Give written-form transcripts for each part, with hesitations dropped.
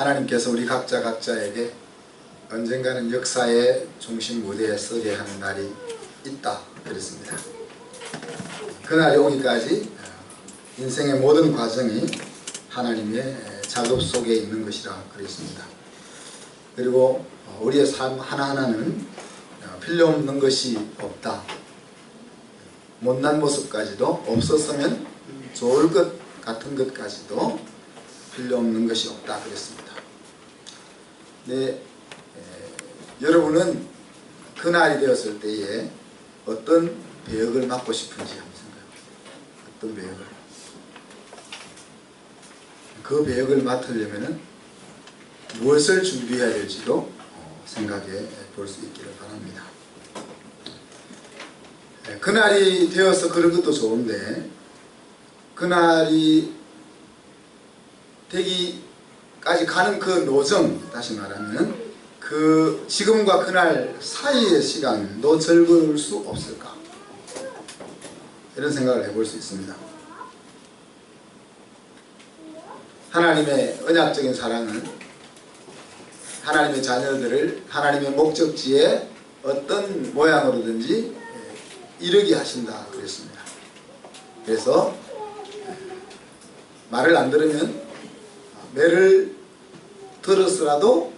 하나님께서 우리 각자에게 언젠가는 역사의 중심 무대에 서게 하는 날이 있다 그랬습니다. 그날이 오기까지 인생의 모든 과정이 하나님의 작업 속에 있는 것이라 그랬습니다. 그리고 우리의 삶 하나하나는 필요 없는 것이 없다. 못난 모습까지도, 없었으면 좋을 것 같은 것까지도 필요 없는 것이 없다 그랬습니다. 네, 여러분은 그날이 되었을 때에 어떤 배역을 맡고 싶은지 한번 생각해보세요. 어떤 배역을. 그 배역을 맡으려면 무엇을 준비해야 될지도 생각해 볼 수 있기를 바랍니다. 그날이 되어서 그런 것도 좋은데, 그날이 되기까지 가는 그 노정, 다시 말하면 그 지금과 그날 사이의 시간도 즐거울 수 없을까, 이런 생각을 해볼 수 있습니다. 하나님의 언약적인 사랑은 하나님의 자녀들을 하나님의 목적지에 어떤 모양으로든지 이르게 하신다 그랬습니다. 그래서 말을 안 들으면 매를 들었으라도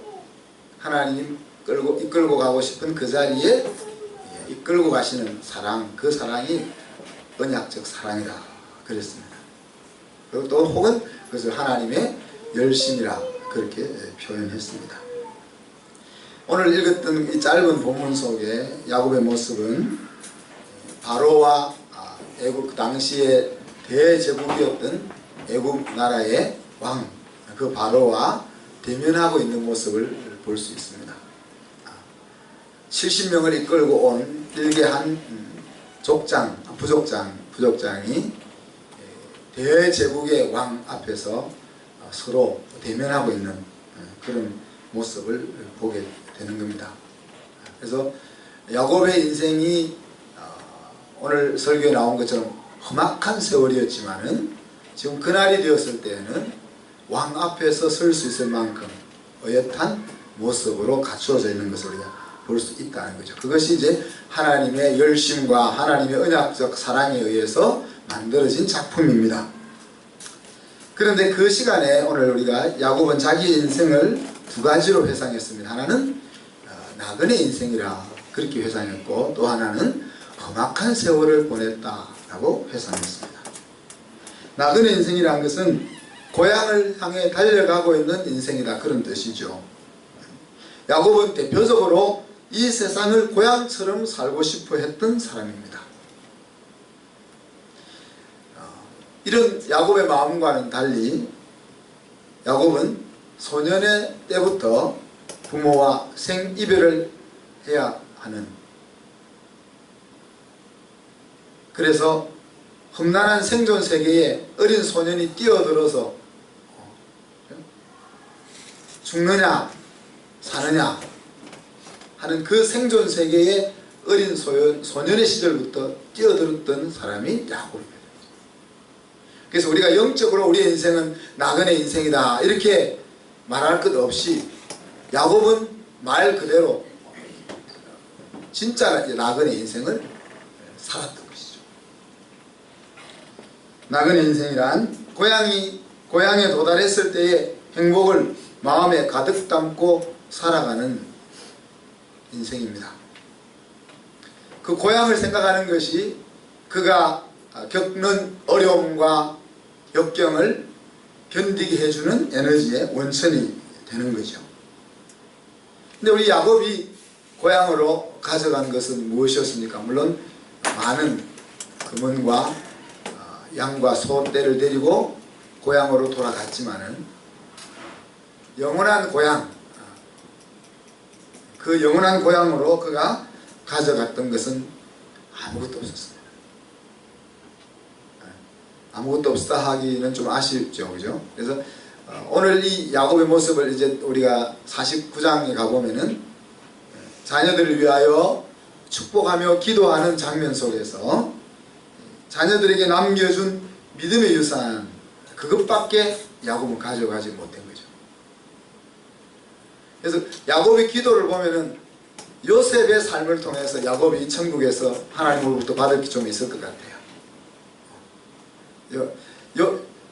하나님 이끌고 가고 싶은 그 자리에 이끌고 가시는 사랑, 그 사랑이 언약적 사랑이다 그랬습니다. 그리고 또 혹은 그것을 하나님의 열심이라 그렇게 표현했습니다. 오늘 읽었던 이 짧은 본문 속에 야곱의 모습은 바로와 애굽 그 당시에 대제국이었던 애굽 나라의 왕, 그 바로와 대면하고 있는 모습을 볼 수 있습니다. 70명을 이끌고 온 일개한 부족장이 대제국의 왕 앞에서 서로 대면하고 있는 그런 모습을 보게 되는 겁니다. 그래서 야곱의 인생이 오늘 설교에 나온 것처럼 험악한 세월이었지만은 지금 그날이 되었을 때에는 왕 앞에서 설 수 있을 만큼 어엿한 모습으로 갖추어져 있는 것을 우리가 볼 수 있다는 거죠. 그것이 이제 하나님의 열심과 하나님의 언약적 사랑에 의해서 만들어진 작품입니다. 그런데 그 시간에 오늘 우리가 야곱은 자기의 인생을 두 가지로 회상했습니다. 하나는 나그네 인생이라 그렇게 회상했고, 또 하나는 험악한 세월을 보냈다라고 회상했습니다. 나그네 인생이라는 것은 고향을 향해 달려가고 있는 인생이다, 그런 뜻이죠. 야곱은 대표적으로 이 세상을 고향처럼 살고 싶어 했던 사람입니다. 이런 야곱의 마음과는 달리 야곱은 소년의 때부터 부모와 생이별을 해야 하는, 그래서 험난한 생존 세계에 어린 소년이 뛰어들어서 죽느냐 사느냐 하는 그 생존 세계에 어린 소년의 시절부터 뛰어들었던 사람이 야곱입니다. 그래서 우리가 영적으로 우리의 인생은 나그네 인생이다 이렇게 말할 것 없이 야곱은 말 그대로 진짜 나그네 인생을 살았던 것이죠. 나그네 인생이란 고향에 도달했을 때의 행복을 마음에 가득 담고 살아가는 인생입니다. 그 고향을 생각하는 것이 그가 겪는 어려움과 역경을 견디게 해주는 에너지의 원천이 되는 거죠. 근데 우리 야곱이 고향으로 가져간 것은 무엇이었습니까? 물론 많은 금은과 양과 소 떼를 데리고 고향으로 돌아갔지만은 영원한 고향, 그 영원한 고향으로 그가 가져갔던 것은 아무것도 없었습니다. 아무것도 없다 하기는 좀 아쉽죠, 그죠? 그래서 오늘 이 야곱의 모습을 이제 우리가 49장에 가보면은 자녀들을 위하여 축복하며 기도하는 장면 속에서 자녀들에게 남겨준 믿음의 유산, 그것밖에 야곱은 가져가지 못한 거죠. 그래서 야곱의 기도를 보면은 요셉의 삶을 통해서 야곱이 천국에서 하나님으로부터 받을 게 좀 있을 것 같아요.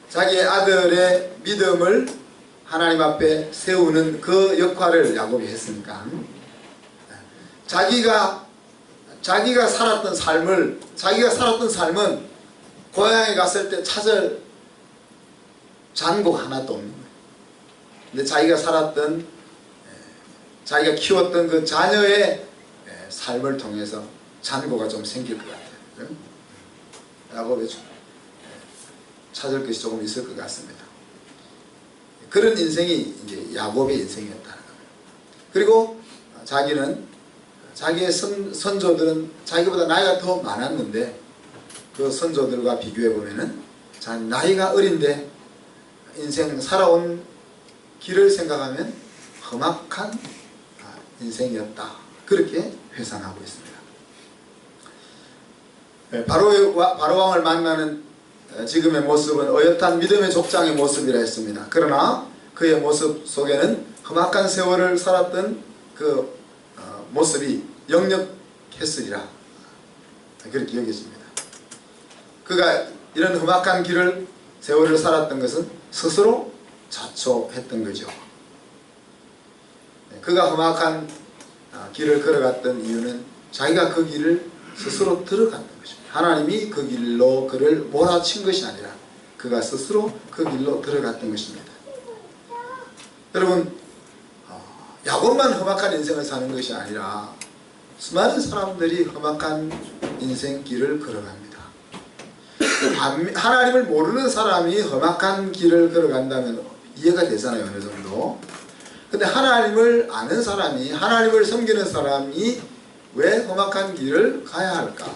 자기의 아들의 믿음을 하나님 앞에 세우는 그 역할을 야곱이 했으니까 자기가 살았던 삶은 고향에 갔을 때 찾을 잔고가 하나도 없는 거예요. 근데 자기가 키웠던 그 자녀의 삶을 통해서 잔고가 좀 생길 것 같아요. 야곱의 찾을 것이 조금 있을 것 같습니다. 그런 인생이 이제 야곱의 인생이었다는 겁니다. 그리고 자기의 선조들은 자기보다 나이가 더 많았는데 그 선조들과 비교해 보면은 나이가 어린데 인생 살아온 길을 생각하면 험악한 인생이었다. 그렇게 회상하고 있습니다. 바로왕을 만나는 지금의 모습은 어엿한 믿음의 족장의 모습이라 했습니다. 그러나 그의 모습 속에는 험악한 세월을 살았던 그 모습이 역력했으리라 그렇게 여겨집니다. 그가 이런 험악한 세월을 살았던 것은 스스로 자초했던 거죠. 그가 험악한 길을 걸어갔던 이유는 자기가 그 길을 스스로 들어갔던 것입니다. 하나님이 그 길로 그를 몰아친 것이 아니라 그가 스스로 그 길로 들어갔던 것입니다. 여러분, 야곱만 험악한 인생을 사는 것이 아니라 수많은 사람들이 험악한 인생길을 걸어갑니다. 하나님을 모르는 사람이 험악한 길을 걸어간다면 이해가 되잖아요, 어느 정도. 근데 하나님을 아는 사람이, 하나님을 섬기는 사람이 왜 험악한 길을 가야 할까?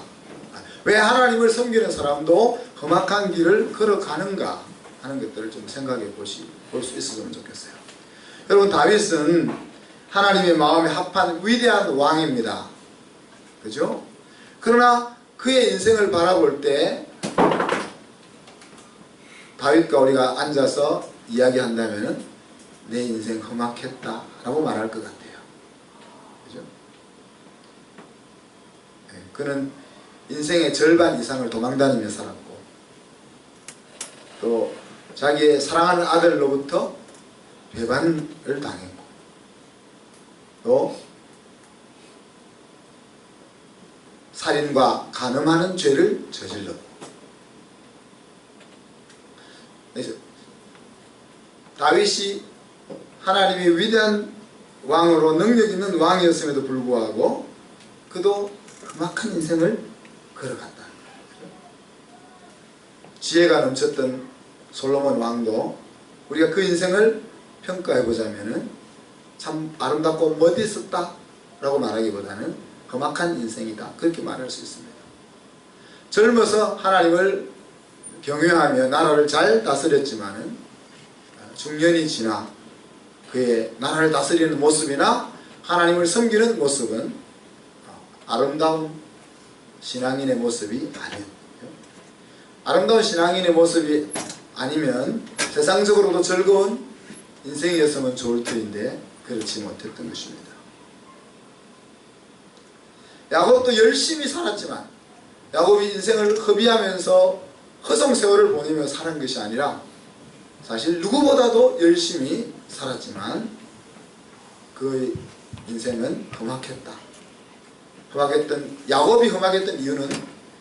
왜 하나님을 섬기는 사람도 험악한 길을 걸어가는가 하는 것들을 좀 생각해 볼 수 있었으면 좋겠어요. 여러분, 다윗은 하나님의 마음에 합한 위대한 왕입니다. 그죠? 그러나 그의 인생을 바라볼 때 다윗과 우리가 앉아서 이야기한다면 내 인생 험악했다 라고 말할 것 같아요. 그죠? 네, 그는 인생의 절반 이상을 도망다니며 살았고 또 자기의 사랑하는 아들로부터 배반을 당했고 또 살인과 간음하는 죄를 저질렀고 그래서 다윗이 하나님의 위대한 왕으로 능력 있는 왕이었음에도 불구하고 그도 험악한 인생을 걸어갔다. 지혜가 넘쳤던 솔로몬 왕도 우리가 그 인생을 평가해 보자면은 참 아름답고 멋있었다 라고 말하기보다는 험악한 인생이다 그렇게 말할 수 있습니다. 젊어서 하나님을 경외하며 나라를 잘 다스렸지만은 중년이 지나 그의 나라를 다스리는 모습이나 하나님을 섬기는 모습은 아름다운 신앙인의 모습이 아니에요. 아름다운 신앙인의 모습이 아니면 세상적으로도 즐거운 인생이었으면 좋을 터인데 그렇지 못했던 것입니다. 야곱도 열심히 살았지만 야곱이 인생을 허비하면서 허송세월을 보내며 사는 것이 아니라 사실 누구보다도 열심히 살았지만 그 인생은 험악했다. 야곱이 험악했던 이유는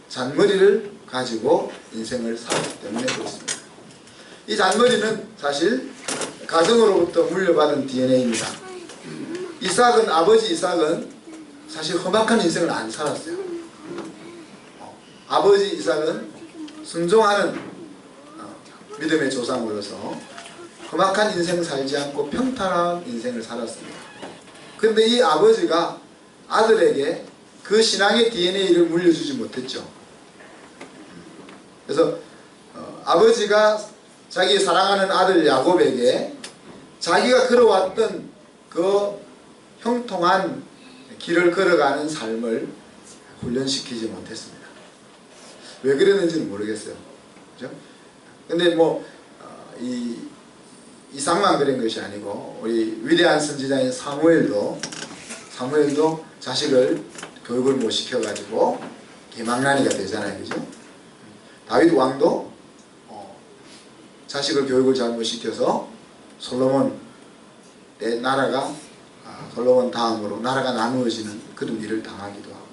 잔머리를 가지고 인생을 살았기 때문에 그렇습니다. 이 잔머리는 사실 가정으로부터 물려받은 DNA입니다. 아버지 이삭은 사실 험악한 인생을 안 살았어요. 아버지 이삭은 순종하는 믿음의 조상으로서 험악한 인생 살지 않고 평탄한 인생을 살았습니다. 그런데 이 아버지가 아들에게 그 신앙의 DNA를 물려주지 못했죠. 그래서 아버지가 자기 사랑하는 아들 야곱에게 자기가 걸어왔던 그 형통한 길을 걸어가는 삶을 훈련시키지 못했습니다. 왜 그랬는지는 모르겠어요. 그죠? 근데 이 이삭만 그런 것이 아니고 우리 위대한 선지자인 사무엘도 자식을 교육을 못 시켜가지고 개망나니가 되잖아요, 그죠? 다윗 왕도 자식을 교육을 잘못 시켜서 솔로몬 때 나라가 솔로몬 다음으로 나라가 나누어지는 그런 일을 당하기도 하고.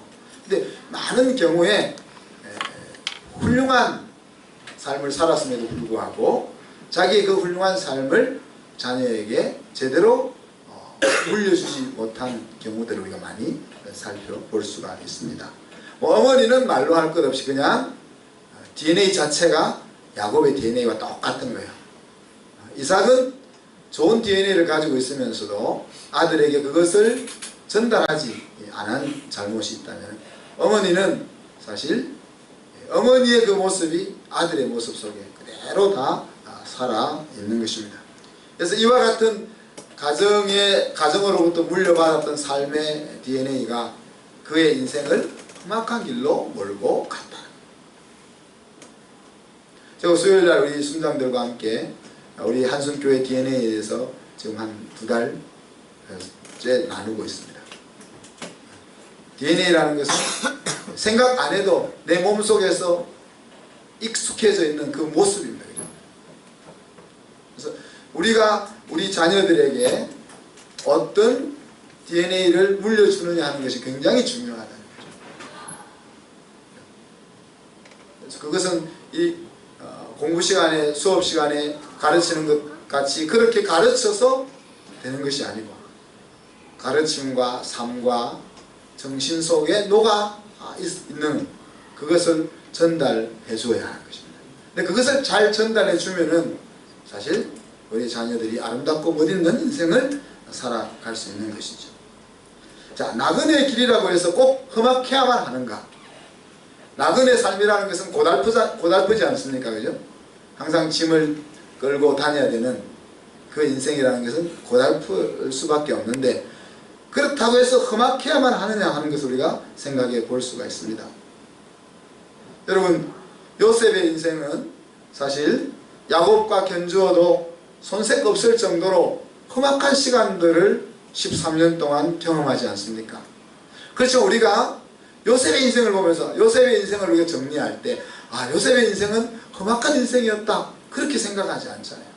근데 많은 경우에 훌륭한 삶을 살았음에도 불구하고 자기의 그 훌륭한 삶을 자녀에게 제대로 물려주지 못한 경우들을 우리가 많이 살펴볼 수가 있습니다. 어머니는 말로 할 것 없이 그냥 DNA 자체가 야곱의 DNA와 똑같은 거예요. 이삭은 좋은 DNA를 가지고 있으면서도 아들에게 그것을 전달하지 않은 잘못이 있다면 어머니는 사실 어머니의 그 모습이 아들의 모습 속에 그대로 다 살아 있는 것입니다. 그래서 이와 같은 가정으로부터 물려받았던 삶의 DNA가 그의 인생을 험악한 길로 몰고 갔다. 제가 수요일날 우리 순장들과 함께 우리 한순교회 DNA에 대해서 지금 한 2달째 나누고 있습니다. DNA라는 것은 생각 안 해도 내 몸속에서 익숙해져 있는 그 모습입니다. 그래서 우리가 우리 자녀들에게 어떤 DNA를 물려주느냐 하는 것이 굉장히 중요하다는 거죠. 그래서 그것은 이 공부 시간에, 수업 시간에 가르치는 것 같이 그렇게 가르쳐서 되는 것이 아니고 가르침과 삶과 정신 속에 녹아 있는 그것을 전달해 주어야 하는 것입니다. 근데 그것을 잘 전달해 주면은 사실 우리 자녀들이 아름답고 멋있는 인생을 살아갈 수 있는 것이죠. 자, 나그네의 길이라고 해서 꼭 험악해야만 하는가? 나그네 삶이라는 것은 고달프지 않습니까? 그죠? 항상 짐을 끌고 다녀야 되는 그 인생이라는 것은 고달플 수밖에 없는데 그렇다고 해서 험악해야만 하느냐 하는 것을 우리가 생각해 볼 수가 있습니다. 여러분, 요셉의 인생은 사실 야곱과 견주어도 손색 없을 정도로 험악한 시간들을 13년 동안 경험하지 않습니까? 그렇죠. 우리가 요셉의 인생을 보면서 요셉의 인생을 우리가 정리할 때 요셉의 인생은 험악한 인생이었다 그렇게 생각하지 않잖아요.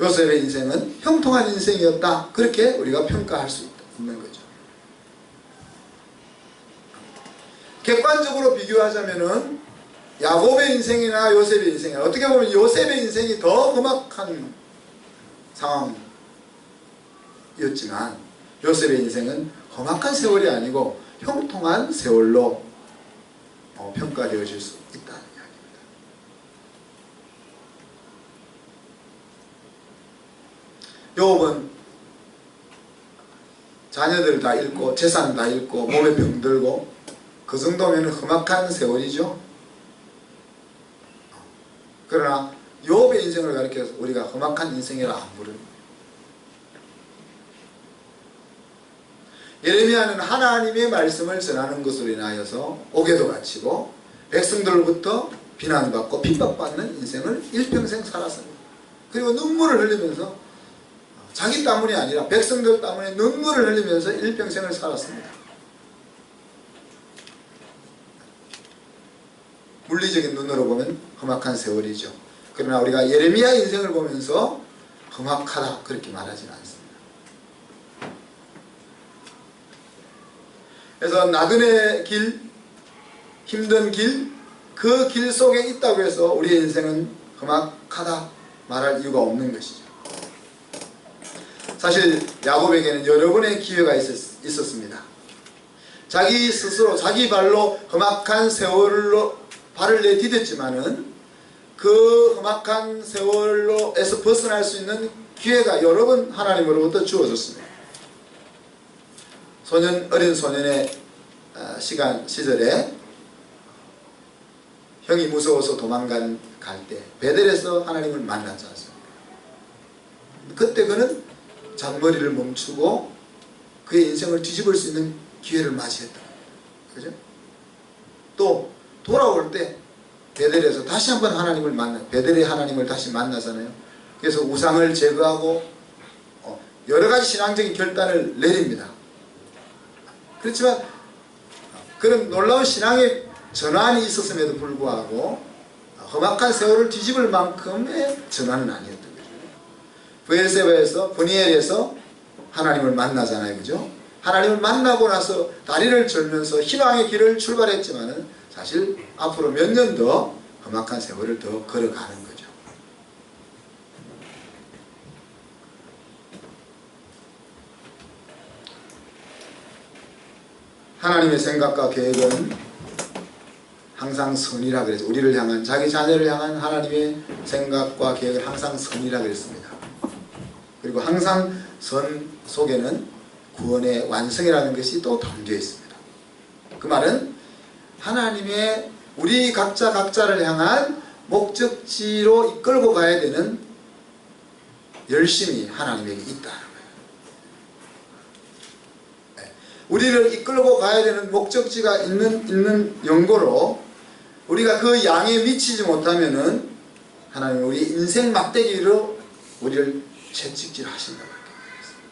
요셉의 인생은 형통한 인생이었다 그렇게 우리가 평가할 수 있는 거죠. 객관적으로 비교하자면은 야곱의 인생이나 요셉의 인생이나 어떻게 보면 요셉의 인생이 더 험악한 상황이었지만 요셉의 인생은 험악한 세월이 아니고 형통한 세월로 평가되어질 수 있다는 이야기입니다. 욥은 자녀들 다 잃고 재산 다 잃고 몸에 병들고 그 정도면 험악한 세월이죠. 그러나 욥의 인생을 가리켜서 우리가 험악한 인생이라 안 부릅니다. 예레미야는 하나님의 말씀을 전하는 것으로 인하여서 옥에도 갇히고 백성들로부터 비난받고 핍박받는 인생을 일평생 살았습니다. 그리고 눈물을 흘리면서 자기 때문이 아니라 백성들 때문에 눈물을 흘리면서 일평생을 살았습니다. 물리적인 눈으로 보면 험악한 세월이죠. 그러나 우리가 예레미야 인생을 보면서 험악하다 그렇게 말하지는 않습니다. 그래서 나그네 길, 힘든 길, 그 길 속에 있다고 해서 우리의 인생은 험악하다 말할 이유가 없는 것이죠. 사실 야곱에게는 여러 번의 기회가 있었습니다. 자기 스스로 자기 발로 험악한 세월로 발을 내디뎠지만은 그 험악한 세월로에서 벗어날 수 있는 기회가 여러 번 하나님으로부터 주어졌습니다. 어린 소년의 시절에 형이 무서워서 갈 때 베델에서 하나님을 만났지 않습니까? 그때 그는 잔머리를 멈추고 그의 인생을 뒤집을 수 있는 기회를 맞이했다. 그죠? 또 돌아올 때 베델에서 다시 한번 하나님을 베델의 하나님을 다시 만나잖아요. 그래서 우상을 제거하고 여러 가지 신앙적인 결단을 내립니다. 그렇지만 그런 놀라운 신앙의 전환이 있었음에도 불구하고 험악한 세월을 뒤집을 만큼의 전환은 아니었던 거죠. 브엘세바에서 브니엘에서 하나님을 만나잖아요, 그죠? 하나님을 만나고 나서 다리를 절면서 희망의 길을 출발했지만은 사실 앞으로 몇 년 더 험악한 세월을 더 걸어가는 거죠. 하나님의 생각과 계획은 항상 선이라 그랬죠. 우리를 향한, 자기 자녀를 향한 하나님의 생각과 계획은 항상 선이라 그랬습니다. 그리고 항상 선 속에는 구원의 완성이라는 것이 또 담겨 있습니다. 그 말은 하나님의 우리 각자를 향한 목적지로 이끌고 가야 되는 열심이 하나님에게 있다는 거예요. 우리를 이끌고 가야 되는 목적지가 있는 연고로 우리가 그 양에 미치지 못하면은 하나님 우리 인생 막대기로 우리를 채찍질 하신다고 했습니다.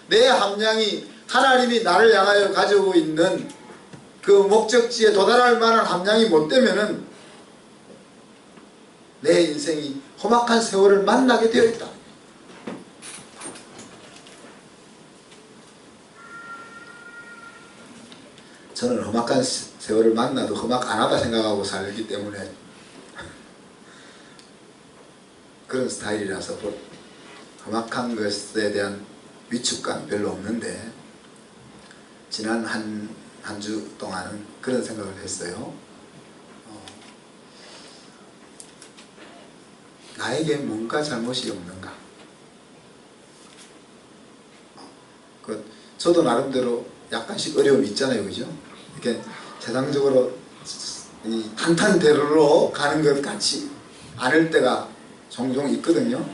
내 함량이 하나님이 나를 향하여 가지고 있는 그 목적지에 도달할 만한 함량이 못 되면은 내 인생이 험악한 세월을 만나게 되어 있다. 저는 험악한 세월을 만나도 험악 안 하다 생각하고 살기 때문에 그런 스타일이라서 험악한 것에 대한 위축감 별로 없는데 지난 한 주 동안은 그런 생각을 했어요. 나에게 뭔가 잘못이 없는가? 저도 나름대로 약간씩 어려움이 있잖아요, 그죠? 이렇게 세상적으로 이 탄탄대로로 가는 것 같이 않을 때가 종종 있거든요.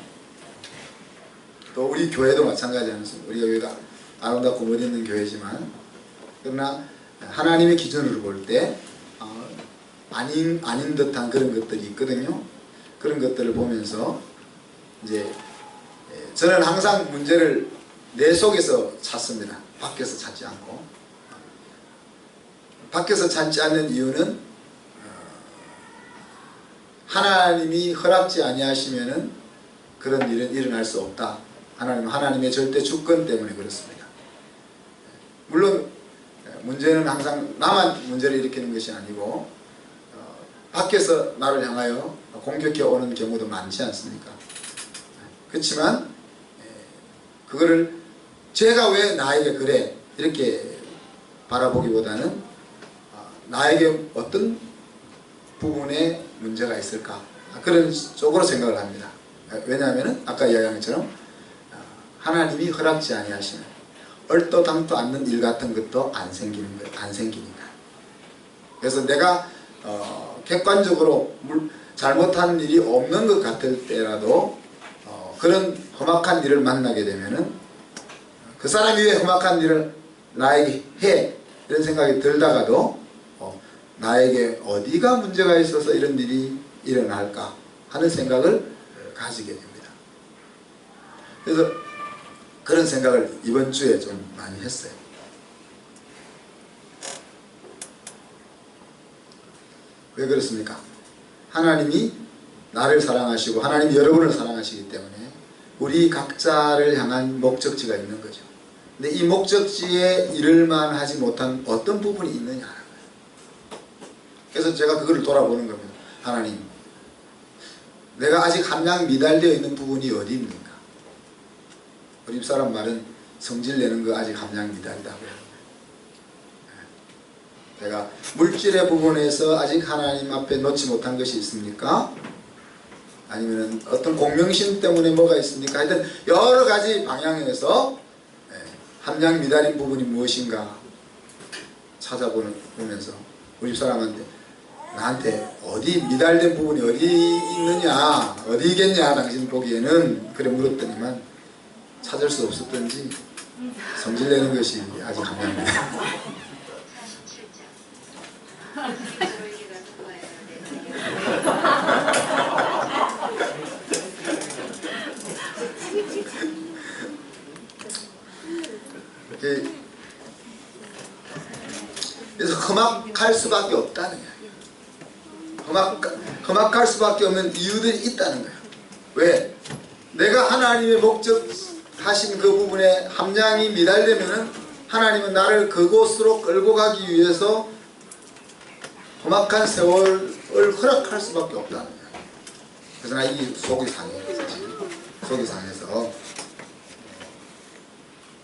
또 우리 교회도 마찬가지 않습니까? 우리 교회가 아름답고 멋있는 교회지만 그러나 하나님의 기준으로 볼 때 아닌 듯한 그런 것들이 있거든요. 그런 것들을 보면서 이제 저는 항상 문제를 내 속에서 찾습니다. 밖에서 찾지 않고. 밖에서 찾지 않는 이유는 하나님이 허락지 아니하시면은 그런 일은 일어날 수 없다. 하나님의 절대 주권 때문에 그렇습니다. 물론 문제는 항상 나만 문제를 일으키는 것이 아니고 밖에서 나를 향하여 공격해 오는 경우도 많지 않습니까? 그렇지만 그거를 제가 왜 나에게 그래 이렇게 바라보기보다는 나에게 어떤 부분에 문제가 있을까 그런 쪽으로 생각을 합니다. 왜냐하면 아까 이야기한 것처럼 하나님이 허락지 아니하시면 얼도 당도 않는 일 같은 것도 안 생기니까. 그래서 내가 객관적으로 잘못한 일이 없는 것 같을 때라도 그런 험악한 일을 만나게 되면은 그 사람이 왜 험악한 일을 나에게 해? 이런 생각이 들다가도 나에게 어디가 문제가 있어서 이런 일이 일어날까 하는 생각을 가지게 됩니다. 그래서 그런 생각을 이번 주에 좀 많이 했어요. 왜 그렇습니까? 하나님이 나를 사랑하시고 하나님이 여러분을 사랑하시기 때문에 우리 각자를 향한 목적지가 있는 거죠. 근데 이 목적지에 이를만 하지 못한 어떤 부분이 있느냐는 거예요. 그래서 제가 그거를 돌아보는 겁니다. 하나님, 내가 아직 함량 미달되어 있는 부분이 어디입니까? 우리 집사람 말은 성질 내는 거 아직 함량 미달이다고요. 제가 물질의 부분에서 아직 하나님 앞에 놓지 못한 것이 있습니까? 아니면 어떤 공명심 때문에 뭐가 있습니까? 하여튼 여러 가지 방향에서 함량 미달인 부분이 무엇인가 찾아보면서 우리 집사람한테 나한테 어디 미달된 부분이 어디 있느냐 어디 있겠냐 당신 보기에는 그래 물었더니만 찾을 수 없었던지 성질내는 것이 아직 함량입니다. 그래서 험악할 수밖에 없다는 거예요. 험악할 수밖에 없는 이유들이 있다는 거예요. 왜? 내가 하나님의 목적하신 그 부분에 함량이 미달되면은 하나님은 나를 그곳으로 끌고 가기 위해서 험악한 세월을 허락할 수밖에 없다는 거예요. 그래서 나 이 속이 상해요. 사실 속이 상해서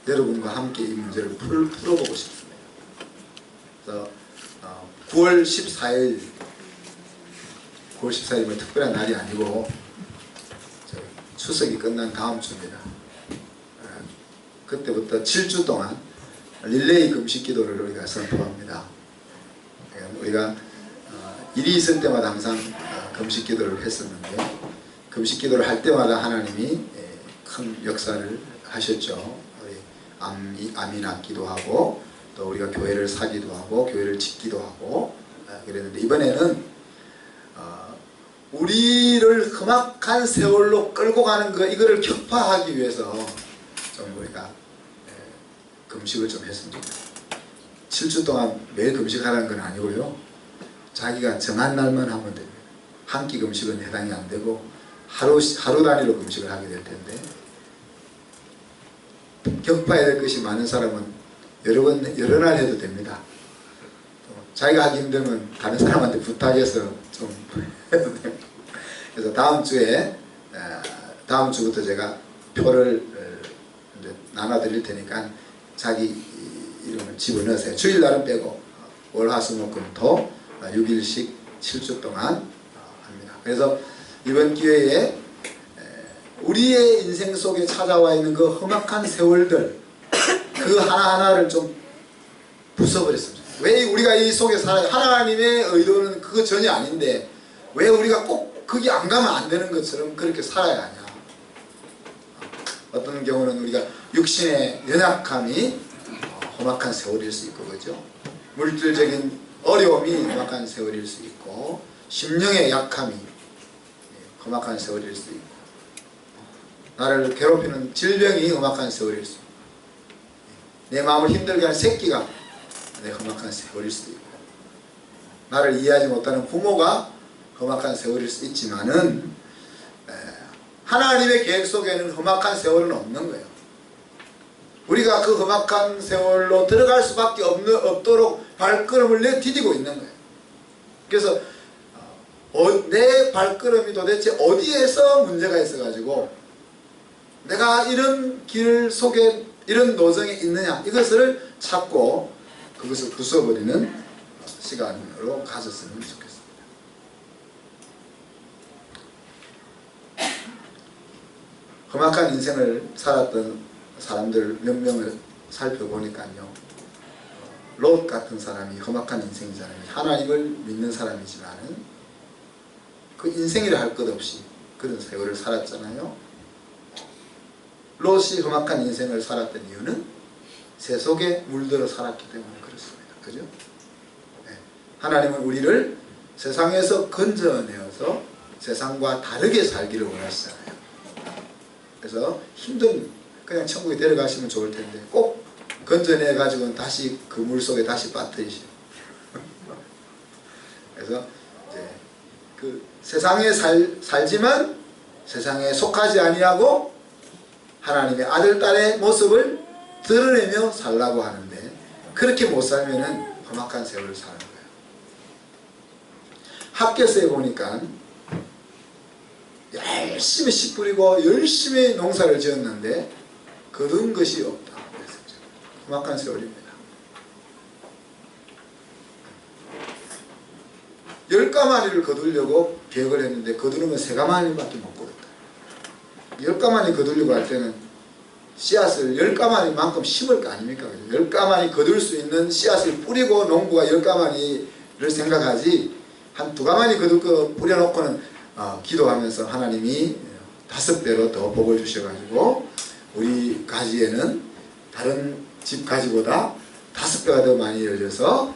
여러분과 함께 이 문제를 풀어보고 싶습니다. 그래서 9월 14일 9월 14일은 특별한 날이 아니고 추석이 끝난 다음 주입니다. 그때부터 7주 동안 릴레이 금식 기도를 우리가 선포합니다. 우리가 일이 있을 때마다 항상 금식 기도를 했었는데, 금식 기도를 할 때마다 하나님이 큰 역사를 하셨죠. 우리 암이 낫기도 하고, 또 우리가 교회를 사기도 하고 교회를 짓기도 하고 그랬는데, 이번에는 우리를 험악한 세월로 끌고 가는 이거를 격파하기 위해서 좀 우리가 금식을 좀 했으면 좋겠어요. 7주 동안 매일 금식하라는 건 아니고요. 자기가 정한 날만 하면 됩니다. 한 끼 금식은 해당이 안 되고 하루 단위로 금식을 하게 될 텐데, 격파해야 될 것이 많은 사람은 여러 날 해도 됩니다. 자기가 하기 힘들면 다른 사람한테 부탁해서 좀 해도 됩니다. 그래서 다음 주부터 제가 표를 이제 나눠드릴 테니까 자기 이름을 집어넣으세요. 주일날은 빼고 월, 화, 수, 목, 금, 토 6일씩 7주 동안 합니다. 그래서 이번 기회에 우리의 인생 속에 찾아와 있는 그 험악한 세월들, 그 하나하나를 좀 부숴버렸습니다. 왜 우리가 이 속에 살아요? 하나님의 의도는 그거 전혀 아닌데 왜 우리가 꼭 거기 안 가면 안 되는 것처럼 그렇게 살아야 하냐. 어떤 경우는 우리가 육신의 연약함이 험악한 세월일 수 있고, 그죠? 물질적인 어려움이 험악한 세월일 수 있고, 심령의 약함이 험악한 세월일 수 있고, 나를 괴롭히는 질병이 험악한 세월일 수 있고, 내 마음을 힘들게 하는 새끼가 내 험악한 세월일 수도 있고, 나를 이해하지 못하는 부모가 험악한 세월일 수 있지만은 하나님의 계획 속에는 험악한 세월은 없는 거예요. 우리가 그 험악한 세월로 들어갈 수밖에 없도록 발걸음을 내디디고 있는 거예요. 그래서 내 발걸음이 도대체 어디에서 문제가 있어가지고 내가 이런 길 속에 이런 노정에 있느냐, 이것을 찾고 그것을 부숴버리는 시간으로 가졌으면 좋겠습니다. 험악한 인생을 살았던 사람들 몇 명을 살펴보니까요, 롯 같은 사람이 험악한 인생이잖아요. 하나님을 믿는 사람이지만은 그 인생이라 할 것 없이 그런 세월을 살았잖아요. 롯이 험악한 인생을 살았던 이유는 새 속에 물들어 살았기 때문에 그렇습니다. 그죠? 네. 하나님은 우리를 세상에서 건져내어서 세상과 다르게 살기를 원하시잖아요. 그래서 힘든, 그냥 천국에 데려가시면 좋을 텐데 꼭 건져내 가지고는 다시 그 물 속에 다시 빠뜨리시고 그래서 이제 그 세상에 살지만 세상에 속하지 아니하고 하나님의 아들 딸의 모습을 드러내며 살라고 하는데, 그렇게 못 살면은 험악한 세월을 사는 거예요. 학교서에 보니까 열심히 씨 뿌리고 열심히 농사를 지었는데 거둔 것이 없다. 험악한 세월입니다. 10가마니를 거두려고 계획을 했는데 거두는 건 3가마니밖에 못 거뒀다. 10가마니 거두려고 할 때는 씨앗을 10가마니만큼 심을 거 아닙니까? 10가마니 거둘 수 있는 씨앗을 뿌리고 농부가 10가마니를 생각하지, 한 2가마니 거둘 거 뿌려놓고는 기도하면서 하나님이 5배로 더 복을 주셔가지고 우리 가지에는 다른 집 가지보다 5배가 더 많이 열려서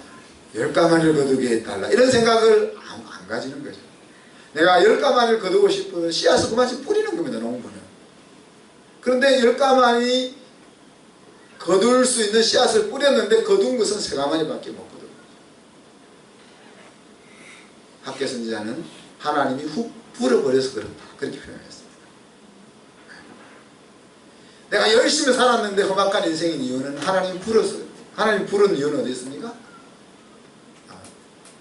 10가마니를 거두게 해달라, 이런 생각을 안 가지는 거죠. 내가 10가마니를 거두고 싶으면 씨앗을 그만씩 뿌리는 겁니다, 농부는. 그런데 10가마니 거둘 수 있는 씨앗을 뿌렸는데 거둔 것은 새가마니밖에 못 거둔 거죠. 학개 선지자는 하나님이 훅 불어버려서 그렇다, 그렇게 표현했습니다. 내가 열심히 살았는데 험악한 인생인 이유는 하나님이 불어서, 하나님이 부른 이유는 어디 있습니까?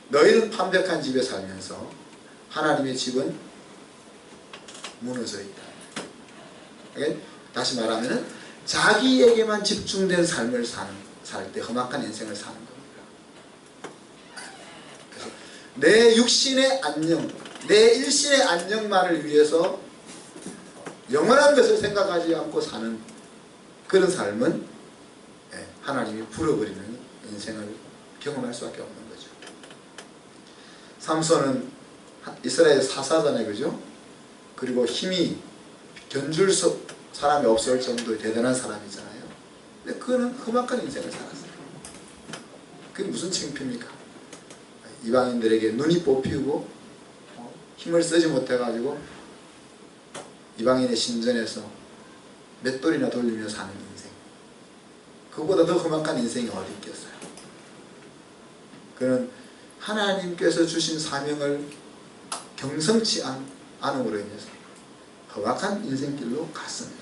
너희는 판벽한 집에 살면서 하나님의 집은 무너져 있다. 다시 말하면 자기에게만 집중된 삶을 살 때 험악한 인생을 사는 겁니다. 그래서 내 육신의 안녕, 내 일신의 안녕만을 위해서 영원한 것을 생각하지 않고 사는 그런 삶은 하나님이 불어버리는 인생을 경험할 수밖에 없는 거죠. 삼손은 이스라엘 사사잖아요, 그죠? 그리고 힘이 견줄 사람이 없을 정도의 대단한 사람이잖아요. 근데 그는 험악한 인생을 살았어요. 그게 무슨 창피입니까? 이방인들에게 눈이 뽑히고 힘을 쓰지 못해가지고 이방인의 신전에서 맷돌이나 돌리며 사는 인생, 그보다 더 험악한 인생이 어디 있겠어요. 그는 하나님께서 주신 사명을 경성치 않음으로 인해서 험악한 인생길로 갔습니다.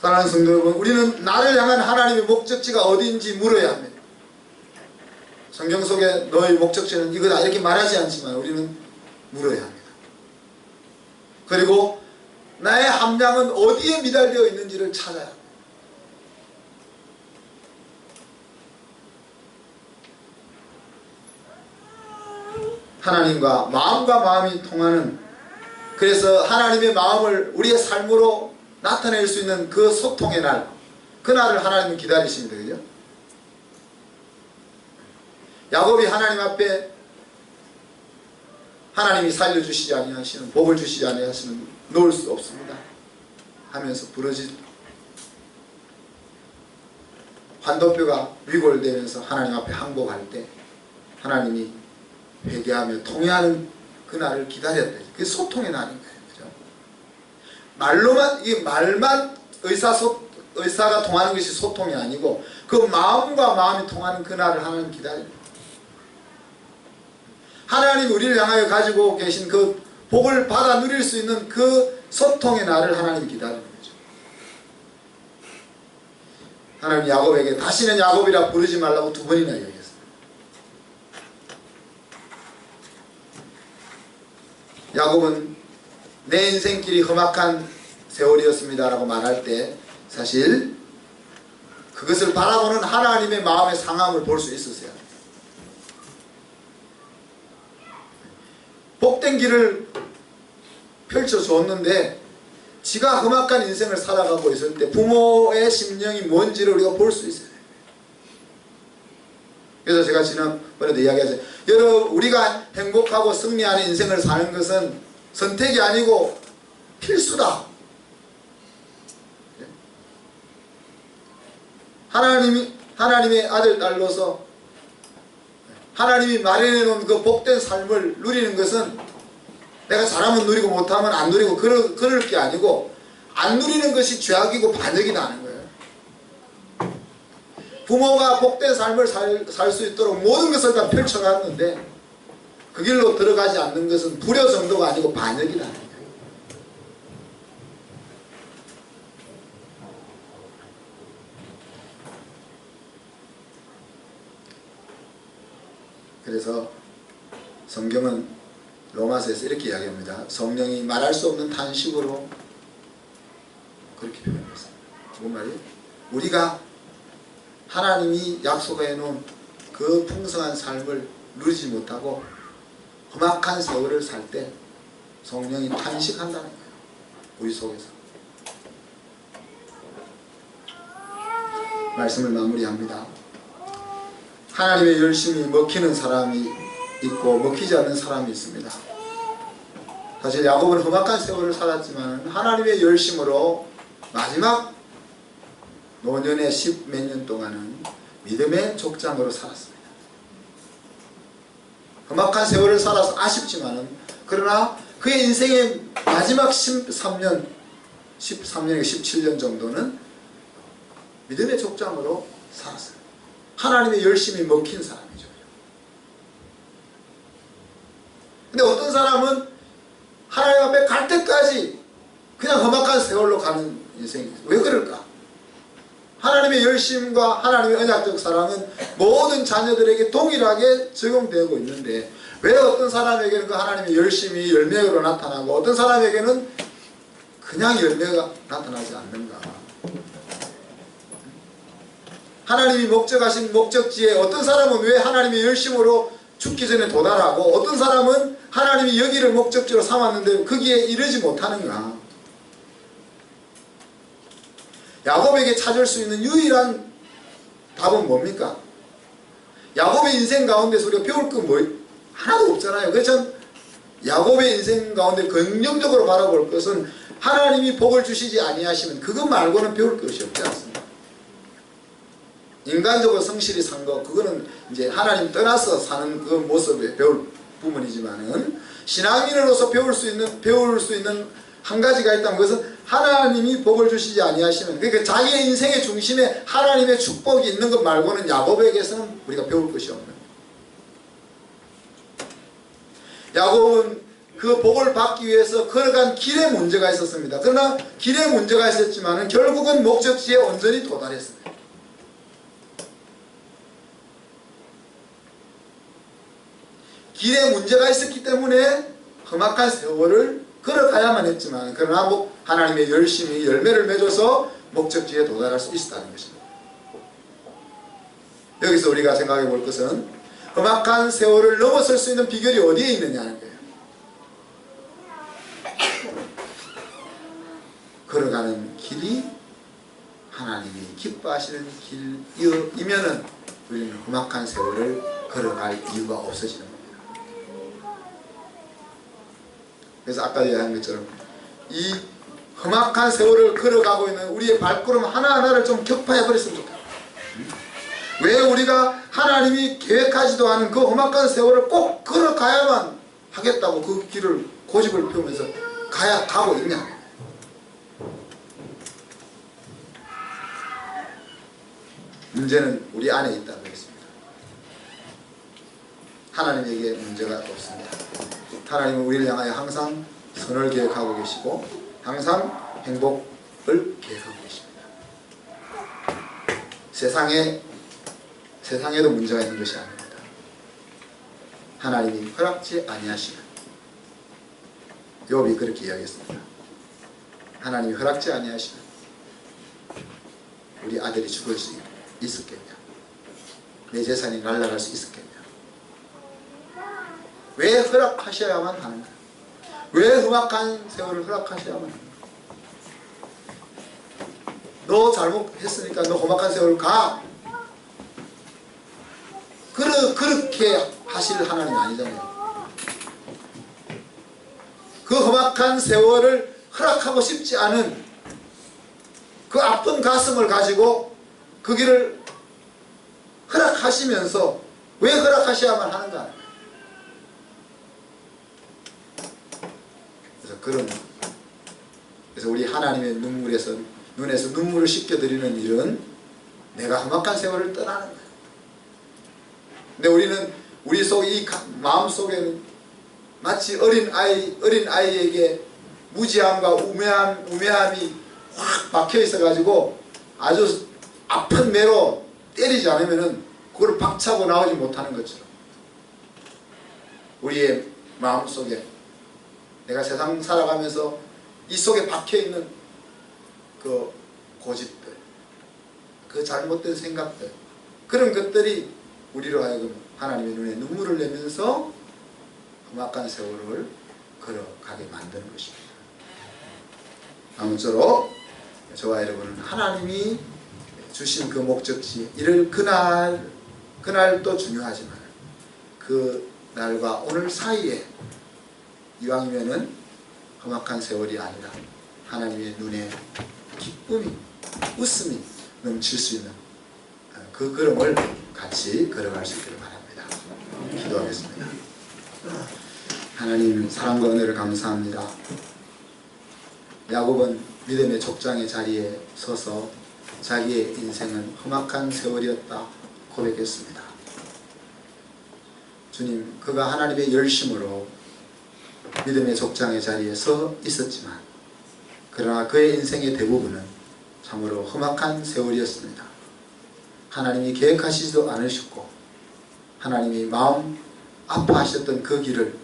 사랑하는 성도 여러분, 우리는 나를 향한 하나님의 목적지가 어디인지 물어야 합니다. 성경 속에 너의 목적지는 이거다 이렇게 말하지 않지만 우리는 물어야 합니다. 그리고 나의 함량은 어디에 미달되어 있는지를 찾아야 합니다. 하나님과 마음과 마음이 통하는, 그래서 하나님의 마음을 우리의 삶으로 나타낼 수 있는 그 소통의 날, 그날을 하나님은 기다리십니다. 그죠? 야곱이 하나님 앞에 하나님이 살려주시지 아니하시는, 복을 주시지 아니하시는 놓을 수 없습니다 하면서 부러진 환도뼈가 위골되면서 하나님 앞에 항복할 때 하나님이 회개하며 통회하는 그날을 기다렸다. 그게 소통의 날인 거예요. 그죠? 말로만, 이게 말만 의사가 통하는 것이 소통이 아니고 그 마음과 마음이 통하는 그날을 하나님 기다립니다. 하나님 우리를 향하여 가지고 계신 그 복을 받아 누릴 수 있는 그 소통의 날을 하나님이 기다리는 거죠. 하나님 야곱에게 다시는 야곱이라 부르지 말라고 2번이나 얘기했어요. 야곱은 내 인생길이 험악한 세월이었습니다 라고 말할 때 사실 그것을 바라보는 하나님의 마음의 상함을 볼 수 있었어요. 복된 길을 펼쳐줬는데 지가 험악한 인생을 살아가고 있을 때 부모의 심령이 뭔지를 우리가 볼 수 있어요. 그래서 제가 지난번에도 이야기했어요. 여러분, 우리가 행복하고 승리하는 인생을 사는 것은 선택이 아니고 필수다. 하나님의 아들, 딸로서 하나님이 마련해 놓은 그 복된 삶을 누리는 것은 내가 잘하면 누리고 못하면 안 누리고 그럴 게 아니고 안 누리는 것이 죄악이고 반역이 나는 거예요. 부모가 복된 삶을 살 수 있도록 모든 것을 다 펼쳐놨는데 그 길로 들어가지 않는 것은 불효 정도가 아니고 반역이라는 거예요. 그래서 성경은 로마서에서 이렇게 이야기합니다. 성령이 말할 수 없는 탄식으로 그렇게 표현했어요. 무슨 말이에요? 우리가 하나님이 약속해 놓은 그 풍성한 삶을 누리지 못하고 험악한 세월을 살 때 성령이 탄식한다는 거예요. 우리 속에서. 말씀을 마무리합니다. 하나님의 열심이 먹히는 사람이 있고 먹히지 않는 사람이 있습니다. 사실 야곱은 험악한 세월을 살았지만 하나님의 열심으로 마지막 노년의 10몇 년 동안은 믿음의 족장으로 살았습니다. 험악한 세월을 살아서 아쉽지만은 그러나 그의 인생의 마지막 13년 13년에서 17년 정도는 믿음의 족장으로 살았어요. 하나님의 열심히 먹힌 사람이죠. 근데 어떤 사람은 하나님 앞에 갈 때까지 그냥 험악한 세월로 가는 인생이 있어요. 왜 그럴까? 하나님의 열심과 하나님의 언약적 사랑은 모든 자녀들에게 동일하게 적용되고 있는데 왜 어떤 사람에게는 그 하나님의 열심이 열매로 나타나고 어떤 사람에게는 그냥 열매가 나타나지 않는가? 하나님이 목적하신 목적지에 어떤 사람은 왜 하나님의 열심으로 죽기 전에 도달하고 어떤 사람은 하나님이 여기를 목적지로 삼았는데 거기에 이르지 못하는가? 야곱에게 찾을 수 있는 유일한 답은 뭡니까? 야곱의 인생 가운데서 우리가 배울 거 뭐 하나도 없잖아요. 그래서 야곱의 인생 가운데 긍정적으로 바라볼 것은 하나님이 복을 주시지 아니하시면 그것 말고는 배울 것이 없지 않습니까? 인간적으로 성실히 산 거 그거는 이제 하나님 떠나서 사는 그 모습에 배울 부분이지만은 신앙인으로서 배울 수 있는 한 가지가 있다면 그것은 하나님이 복을 주시지 아니하시면 그러니까 자기의 인생의 중심에 하나님의 축복이 있는 것 말고는 야곱에게서는 우리가 배울 것이 없는 거예요. 야곱은 그 복을 받기 위해서 걸어간 길에 문제가 있었습니다. 그러나 길에 문제가 있었지만 결국은 목적지에 온전히 도달했습니다. 길에 문제가 있었기 때문에 험악한 세월을 걸어가야만 했지만 그러나 하나님의 열심히 열매를 맺어서 목적지에 도달할 수 있었다는 것입니다. 여기서 우리가 생각해 볼 것은 험악한 세월을 넘어설 수 있는 비결이 어디에 있느냐는 거예요. 걸어가는 길이 하나님이 기뻐하시는 길이면은 우리는 험악한 세월을 걸어갈 이유가 없어지는 겁니다. 그래서 아까 얘기한 것처럼 이 험악한 세월을 걸어가고 있는 우리의 발걸음 하나하나를 좀 격파해 버렸으면 좋겠다. 왜 우리가 하나님이 계획하지도 않은 그 험악한 세월을 꼭 걸어가야만 하겠다고 그 길을 고집을 피우면서 가고 있냐? 문제는 우리 안에 있다고 했습니다. 하나님에게 문제가 없습니다. 하나님은 우리를 향하여 항상 선을 계획하고 계시고 항상 행복을 계획하고 계십니다. 세상에도 문제가 있는 것이 아닙니다. 하나님이 허락지 아니하시면 욥이 그렇게 이야기했습니다. 하나님이 허락지 아니하시면 우리 아들이 죽을 수 있었겠냐? 내 재산이 날아갈 수 있었겠냐? 왜 허락하셔야만 하는가? 왜 험악한 세월을 허락하셔야만 하는가? 너 잘못했으니까 너 험악한 세월을 가. 그렇게 하실 하나님 아니잖아요. 그 험악한 세월을 허락하고 싶지 않은 그 아픈 가슴을 가지고 그 길을 허락하시면서 왜 허락하셔야만 하는가? 그래서 우리 하나님의 눈에서 눈물을 씻겨드리는 일은 내가 험악한 세월을 떠나는 거예요. 근데 우리는 우리 속에 이 마음 속에는 마치 어린 아이에게 무지함과 우매함이 확 박혀 있어 가지고 아주 아픈 매로 때리지 않으면은 그걸 박차고 나오지 못하는 것처럼 우리의 마음 속에 내가 세상 살아가면서 이 속에 박혀있는 그 고집들, 그 잘못된 생각들 그런 것들이 우리로 하여금 하나님의 눈에 눈물을 내면서 험악한 세월을 걸어가게 만드는 것입니다. 아무쪼록 저와 여러분은 하나님이 주신 그 목적지 이를 그날도 중요하지만 그 날과 오늘 사이에 이왕이면은 험악한 세월이 아니라 하나님의 눈에 기쁨이 웃음이 넘칠 수 있는 그 걸음을 같이 걸어갈 수 있기를 바랍니다. 기도하겠습니다. 하나님 사랑과 은혜를 감사합니다. 야곱은 믿음의 족장의 자리에 서서 자기의 인생은 험악한 세월이었다 고백했습니다. 주님, 그가 하나님의 열심으로 믿음의 족장의 자리에 서 있었지만 그러나 그의 인생의 대부분은 참으로 험악한 세월이었습니다. 하나님이 계획하시지도 않으셨고 하나님이 마음 아파하셨던 그 길을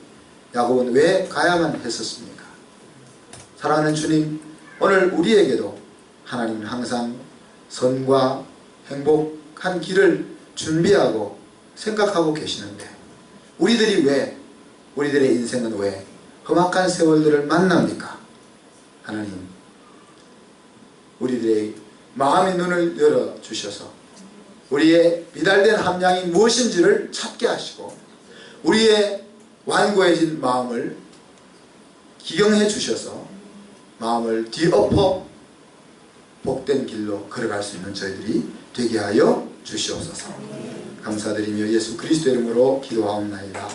야곱은 왜 가야만 했었습니까? 사랑하는 주님, 오늘 우리에게도 하나님은 항상 선과 행복한 길을 준비하고 생각하고 계시는데 우리들의 인생은 왜 험악한 세월들을 만납니까? 하나님, 우리들의 마음의 눈을 열어주셔서 우리의 미달된 함량이 무엇인지를 찾게 하시고 우리의 완고해진 마음을 기경해 주셔서 마음을 뒤엎어 복된 길로 걸어갈 수 있는 저희들이 되게 하여 주시옵소서. 감사드리며 예수 그리스도 이름으로 기도하옵나이다.